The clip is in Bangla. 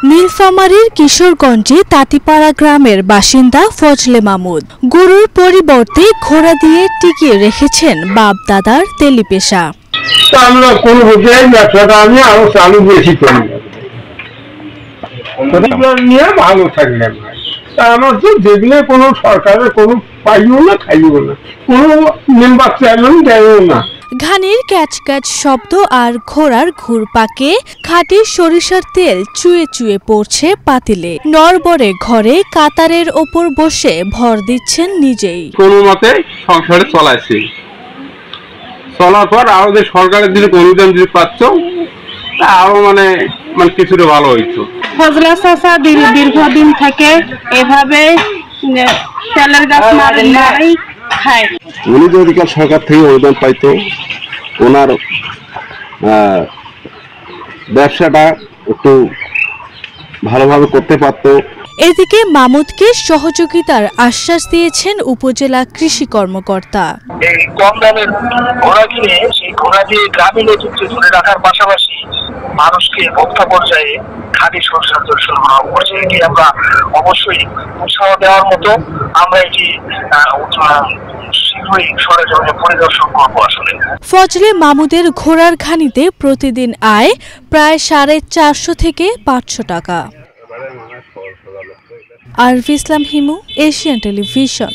নীলফামারীর কিশোরগঞ্জে তাঁতিপাড়া গ্রামের বাসিন্দা ফজলে মাহমুদ গরুর পরিবর্তে ঘোড়া দিয়ে টিকিয়ে রেখেছেন বাপ দাদার তেলি পেশা। আমরা কোন ব্যবসাটা আমি আরো চালু বেশি করি নিয়ে ভালো থাকলেন। আমার তো দেখলে কোনো সরকারের কোনো পাইও না, খাইও না, কোনো মেম্বার চেয়ারম্যান দেয়ও না। ঘানির ক্যাচ ক্যাচ শব্দ আর ঘোড়ার ঘুরপাকে খাঁটি সরিষার তেল চুয়ে চুয়ে পড়ছে পাতিলে। নড়বড়ে ঘরে কাতারের ওপর বসে ভর দিচ্ছেন নিজেই। কোনো মতে সংসারে চলাইছে, চলার পর আরো যে সরকারের দিকে অনুদান দিতে পারছ আরো মানে কিছুটা ভালো হইতো। ফজলা চাচা দীর্ঘদিন থেকে এভাবে তেলের গাছ মারাই খায়। উনি যদি সরকার থেকে অনুদান পাইতো, ওনার ব্যবসাটা একটু ভালোভাবে করতে পারতো। এদিকে মাহমুদকে সহযোগিতার আশ্বাস দিয়েছেন উপজেলা কৃষি কর্মকর্তা। এই কম দামের ঘোড়া কিনে সেই ঘোড়া দিয়ে গ্রামীণ ঐতিহ্য ধরে রাখার পাশাপাশি মানুষকে ভোক্তা পর্যায়ে খাঁটি সরষের তেল সরবরাহ করছে। এটি আমরা অবশ্যই উৎসাহ দেওয়ার মতো। আমরা এটি শীঘ্রই সরেজমিনে পরিদর্শন করবো। আসলে ফজলে মাহমুদের ঘোড়ার ঘানিতে প্রতিদিন আয় প্রায় 450 থেকে 500 টাকা। আরভি ইসলাম হিমু, এশিয়ান টেলিভিশন।